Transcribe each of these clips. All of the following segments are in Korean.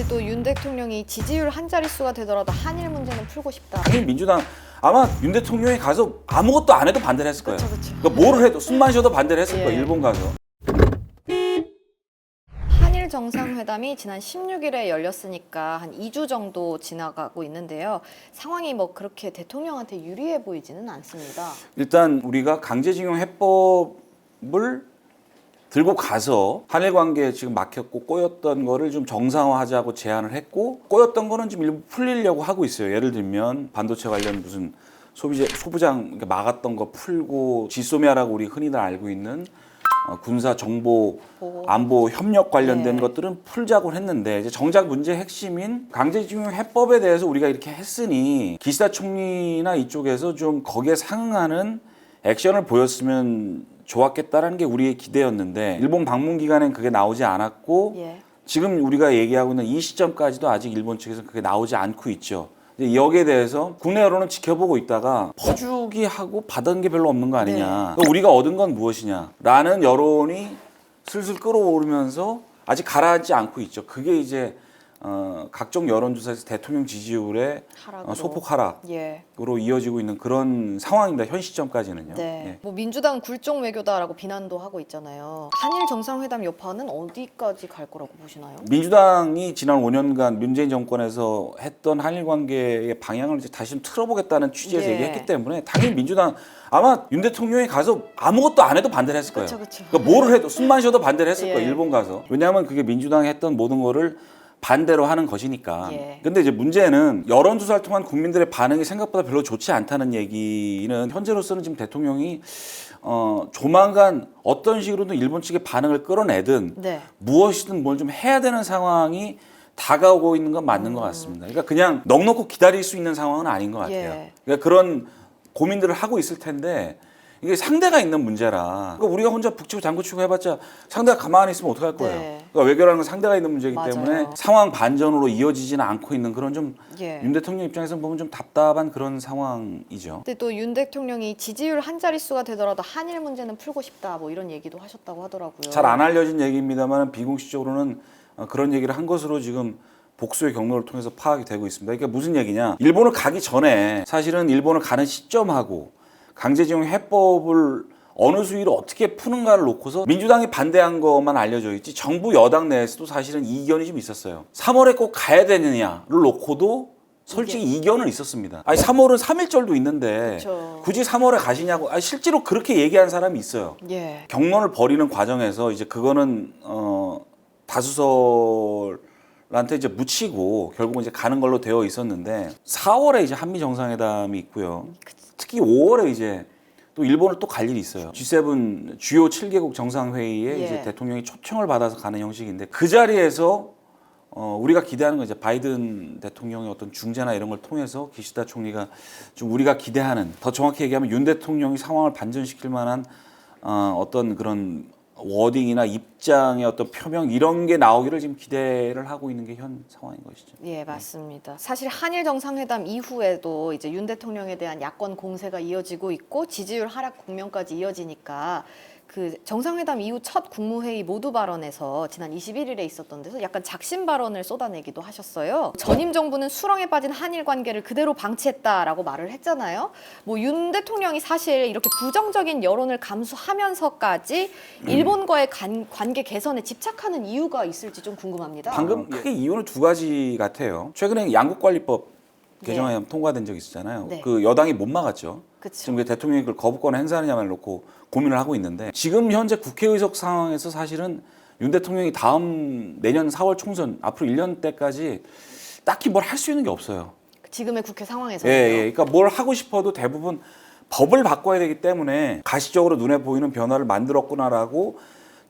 근데 또 윤 대통령이 지지율 한 자릿수가 되더라도 한일 문제는 풀고 싶다. 당연히 민주당 아마 윤 대통령이 가서 아무것도 안 해도 반대를 했을 거예요. 그쵸. 그러니까 뭐를 해도 숨만 쉬어도 반대를 했을 예. 거예요. 일본 가서. 한일 정상회담이 지난 16일에 열렸으니까 한 2주 정도 지나가고 있는데요. 상황이 뭐 그렇게 대통령한테 유리해 보이지는 않습니다. 일단 우리가 강제징용 해법을 들고 가서 한일 관계에 지금 막혔고 꼬였던 거를 좀 정상화하자고 제안을 했고, 꼬였던 거는 지금 일부 풀리려고 하고 있어요. 예를 들면 반도체 관련 무슨 소부장 막았던 거 풀고, 지소미아라고 우리 흔히들 알고 있는 군사 정보 안보 협력 관련된 네. 것들은 풀자고 했는데, 이제 정작 문제의 핵심인 강제징용 해법에 대해서 우리가 이렇게 했으니 기시다 총리나 이쪽에서 좀 거기에 상응하는 액션을 보였으면 좋았겠다라는 게 우리의 기대였는데, 일본 방문 기간엔 그게 나오지 않았고, 예. 지금 우리가 얘기하고 있는 이 시점까지도 아직 일본 측에서 그게 나오지 않고 있죠. 이제 여기에 대해서 국내 여론은 지켜보고 있다가 퍼주기 하고 받은 게 별로 없는 거 아니냐. 네. 우리가 얻은 건 무엇이냐라는 여론이 슬슬 끌어오르면서 아직 가라앉지 않고 있죠. 그게 이제 각종 여론조사에서 대통령 지지율의 하락으로. 소폭 하락으로 예. 이어지고 있는 그런 상황입니다. 현 시점까지는요. 네. 예. 뭐 민주당 굴종 외교다라고 비난도 하고 있잖아요. 한일 정상회담 여파는 어디까지 갈 거라고 보시나요? 민주당이 지난 5년간 문재인 정권에서 했던 한일 관계의 방향을 이제 다시 좀 틀어보겠다는 취지에서 예. 얘기했기 때문에 당연히 민주당 아마 윤 대통령이 가서 아무것도 안 해도 반대를 했을 거예요. 그쵸. 그러니까 뭐를 해도 숨만 쉬어도 반대를 했을 예. 거예요. 일본 가서. 왜냐하면 그게 민주당이 했던 모든 거를 반대로 하는 것이니까. 예. 근데 이제 문제는 여론조사를 통한 국민들의 반응이 생각보다 별로 좋지 않다는 얘기는, 현재로서는 지금 대통령이 조만간 어떤 식으로든 일본 측의 반응을 끌어내든 네. 무엇이든 뭘 좀 해야 되는 상황이 다가오고 있는 건 맞는 것 같습니다. 그러니까 그냥 넉넉히 기다릴 수 있는 상황은 아닌 것 같아요. 예. 그러니까 그런 고민들을 하고 있을 텐데, 이게 상대가 있는 문제라, 그러니까 우리가 혼자 북치고 장구치고 해봤자 상대가 가만히 있으면 어떡할 거예요. 네. 그러니까 외교라는 건 상대가 있는 문제이기 맞아요. 때문에 상황 반전으로 이어지지는 않고 있는 그런 좀 예. 윤 대통령 입장에서 보면 좀 답답한 그런 상황이죠. 근데 또 윤 대통령이 지지율 한 자릿수가 되더라도 한일 문제는 풀고 싶다 뭐 이런 얘기도 하셨다고 하더라고요. 잘 안 알려진 얘기입니다만 비공식적으로는 그런 얘기를 한 것으로 지금 복수의 경로를 통해서 파악이 되고 있습니다. 그러니까 무슨 얘기냐? 일본을 가기 전에 사실은 일본을 가는 시점하고 강제징용 해법을 어느 수위로 어떻게 푸는가를 놓고서 민주당이 반대한 것만 알려져 있지, 정부 여당 내에서도 사실은 이견이 좀 있었어요. 3월에 꼭 가야 되느냐를 놓고도 솔직히 이견은 있었습니다. 아니 3월은 3일절도 있는데 그쵸. 굳이 3월에 가시냐고. 아니 실제로 그렇게 얘기한 사람이 있어요. 예. 경론을 벌이는 과정에서 이제 그거는 다수설한테 이제 묻히고 결국은 이제 가는 걸로 되어 있었는데, 4월에 이제 한미 정상회담이 있고요. 특히 5월에 이제 또 일본을 또 갈 일이 있어요. G7 주요 7개국 정상회의에 예. 이제 대통령이 초청을 받아서 가는 형식인데, 그 자리에서 우리가 기대하는 거 이제 바이든 대통령의 어떤 중재나 이런 걸 통해서 기시다 총리가 좀 우리가 기대하는, 더 정확히 얘기하면 윤 대통령이 상황을 반전시킬 만한 어떤 그런 워딩이나 입장의 어떤 표명 이런 게 나오기를 지금 기대를 하고 있는 게 현 상황인 것이죠. 예, 맞습니다. 사실 한일 정상회담 이후에도 이제 윤 대통령에 대한 야권 공세가 이어지고 있고 지지율 하락 국면까지 이어지니까 그 정상회담 이후 첫 국무회의 모두 발언에서 지난 21일에 있었던 데서 약간 작심 발언을 쏟아내기도 하셨어요. 전임 정부는 수렁에 빠진 한일 관계를 그대로 방치했다라고 말을 했잖아요. 뭐 윤 대통령이 사실 이렇게 부정적인 여론을 감수하면서까지 일본과의 관계 개선에 집착하는 이유가 있을지 좀 궁금합니다. 방금 크게 이유는 두 가지 같아요. 최근에 양국관리법 개정안이 통과된 적이 있었잖아요. 네. 그 여당이 못 막았죠. 그쵸. 지금 왜 대통령이 그걸 거부권을 행사하느냐만 놓고 고민을 하고 있는데, 지금 현재 국회 의석 상황에서 사실은 윤 대통령이 다음 내년 4월 총선 앞으로 1년 때까지 딱히 뭘 할 수 있는 게 없어요. 지금의 국회 상황에서요. 예. 그러니까 뭘 하고 싶어도 대부분 법을 바꿔야 되기 때문에 가시적으로 눈에 보이는 변화를 만들었구나라고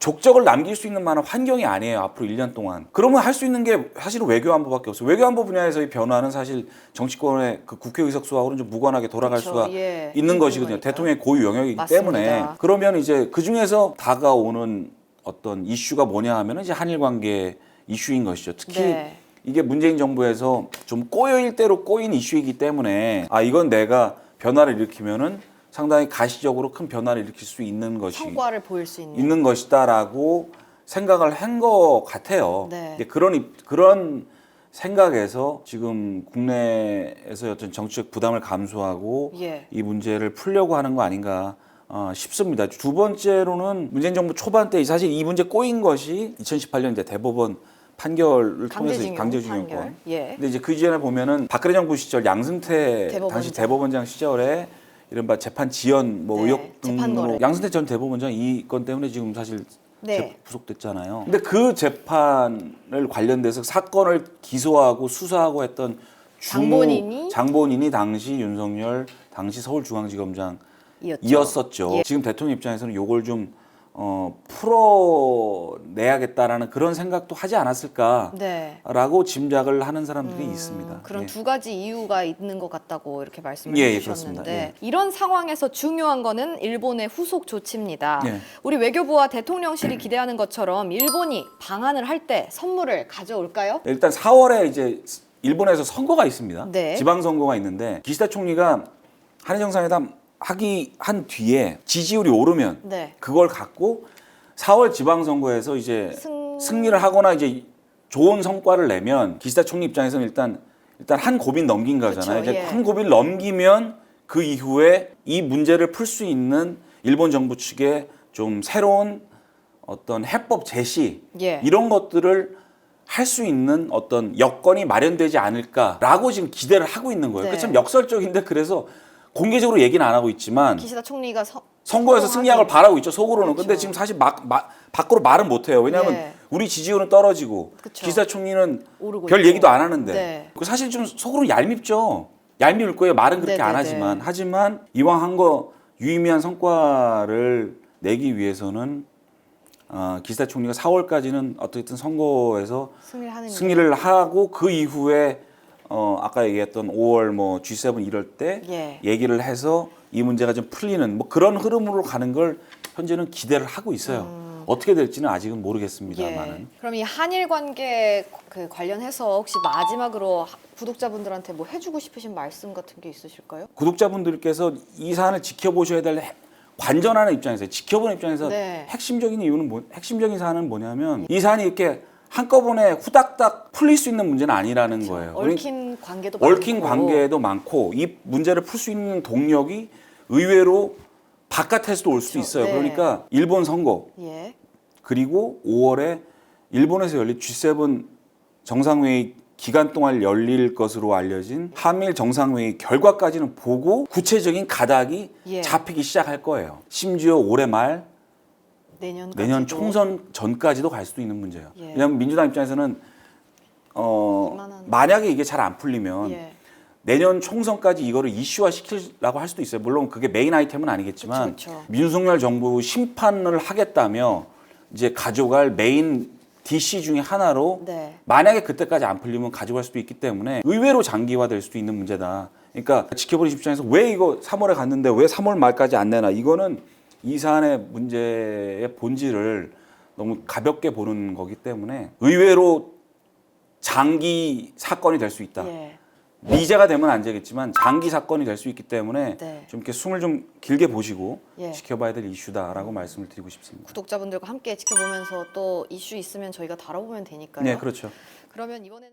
족적을 남길 수 있는 만한 환경이 아니에요. 앞으로 1년 동안. 그러면 할 수 있는 게 사실은 외교안보밖에 없어요. 외교안보 분야에서의 변화는 사실 정치권의 그 국회 의석 수하고는 좀 무관하게 돌아갈 그쵸, 수가 예. 있는 것이거든요. 그러니까요. 대통령의 고유 영역이기 맞습니다. 때문에. 그러면 이제 그 중에서 다가오는 어떤 이슈가 뭐냐 하면은 이제 한일 관계 이슈인 것이죠. 특히 네. 이게 문재인 정부에서 좀 꼬여일 대로 꼬인 이슈이기 때문에, 이건 내가 변화를 일으키면은 상당히 가시적으로 큰 변화를 일으킬 수 있는 성과를 보일 수 있는. 있는 것이다라고 생각을 한 것 같아요. 네. 이제 그런 생각에서 지금 국내에서 어떤 정치적 부담을 감수하고 예. 이 문제를 풀려고 하는 거 아닌가 싶습니다. 두 번째로는 문재인 정부 초반 때 사실 이 문제 꼬인 것이 2018년 이제 대법원 판결을 통해서 강제징용권. 판결. 예. 근데 이제 그 이전에 보면은 박근혜 정부 시절 양승태 당시 대법원장 시절에 이른바 재판 지연 뭐 네, 의혹 재판 등으로 거래. 양승태 전 대법원장 이 건 때문에 지금 사실 네. 구속됐잖아요. 근데 그 재판을 관련돼서 사건을 기소하고 수사하고 했던 장본인이 당시 윤석열 당시 서울중앙지검장이었었죠. 예. 지금 대통령 입장에서는 요걸 좀 풀어내야겠다라는 그런 생각도 하지 않았을까라고 네. 짐작을 하는 사람들이 있습니다. 그런 예. 두 가지 이유가 있는 것 같다고 이렇게 말씀을 예, 해주셨는데 그렇습니다. 예. 이런 상황에서 중요한 거는 일본의 후속 조치입니다. 예. 우리 외교부와 대통령실이 기대하는 것처럼 일본이 방한을 할 때 선물을 가져올까요? 일단 4월에 이제 일본에서 선거가 있습니다. 네. 지방선거가 있는데 기시다 총리가 한일 정상회담 한 뒤에 지지율이 오르면 네. 그걸 갖고 4월 지방선거에서 이제 승리를 하거나 이제 좋은 성과를 내면 기시다 총리 입장에서는 일단 한 고비는 넘긴 거잖아요. 그쵸, 예. 한 고비를 넘기면 그 이후에 이 문제를 풀 수 있는 일본 정부 측의 좀 새로운 어떤 해법 제시 예. 이런 것들을 할 수 있는 어떤 여건이 마련되지 않을까라고 지금 기대를 하고 있는 거예요. 네. 그게 참 역설적인데 그래서 공개적으로 얘기는 안 하고 있지만 기시다 총리가 선거에서 승리하길 바라고 있죠, 속으로는. 그렇죠. 근데 지금 사실 밖으로 말은 못 해요. 왜냐하면 네. 우리 지지율은 떨어지고 그쵸. 기시다 총리는 오르고 별 있고. 얘기도 안 하는데 네. 그 사실 좀 속으로 얄밉죠. 얄미울 거예요. 말은 그렇게 안 네네네. 하지만 이왕 한 거 유의미한 성과를 내기 위해서는 기시다 총리가 4월까지는 어떻게든 선거에서 승리를 하고 그 이후에 아까 얘기했던 5월 뭐 G7 이럴 때 예. 얘기를 해서 이 문제가 좀 풀리는 뭐 그런 흐름으로 가는 걸 현재는 기대를 하고 있어요. 어떻게 될지는 아직은 모르겠습니다만은. 예. 그럼 이 한일 관계 그 관련해서 혹시 마지막으로 구독자분들한테 뭐 해주고 싶으신 말씀 같은 게 있으실까요? 구독자분들께서 이 사안을 지켜보셔야 될 관전하는 입장에서 지켜보는 입장에서 네. 핵심적인 사안은 뭐냐면 이 사안이 이렇게 한꺼번에 후닥닥 풀릴 수 있는 문제는 아니라는 거예요. 얽힌 관계도 얽힌 많고. 관계도 많고 이 문제를 풀 수 있는 동력이 의외로 바깥에서도 올 수도 있어요. 네. 그러니까 일본 선거 예. 그리고 5월에 일본에서 열릴 G7 정상회의 기간 동안 열릴 것으로 알려진 한미일 정상회의 결과까지는 보고 구체적인 가닥이 예. 잡히기 시작할 거예요. 심지어 올해 말 내년 총선 전까지도 갈 수도 있는 문제예요. 예. 왜냐하면 민주당 입장에서는 만약에 이게 잘 안 풀리면 예. 내년 총선까지 이거를 이슈화 시키려고 할 수도 있어요. 물론 그게 메인 아이템은 아니겠지만 그쵸. 윤석열 정부 심판을 하겠다며 이제 가져갈 메인 DC 중에 하나로 네. 만약에 그때까지 안 풀리면 가져갈 수도 있기 때문에 의외로 장기화될 수도 있는 문제다. 그러니까 지켜보는 입장에서 왜 이거 3월에 갔는데 왜 3월 말까지 안 내나? 이거는 이 사안의 문제의 본질을 너무 가볍게 보는 거기 때문에 의외로 장기 사건이 될 수 있다. 예. 미제가 되면 안 되겠지만 장기 사건이 될 수 있기 때문에 네. 좀 이렇게 숨을 좀 길게 보시고 예. 지켜봐야 될 이슈다라고 말씀을 드리고 싶습니다. 구독자분들과 함께 지켜보면서 또 이슈 있으면 저희가 다뤄보면 되니까요. 네, 그렇죠. 그러면 이번에는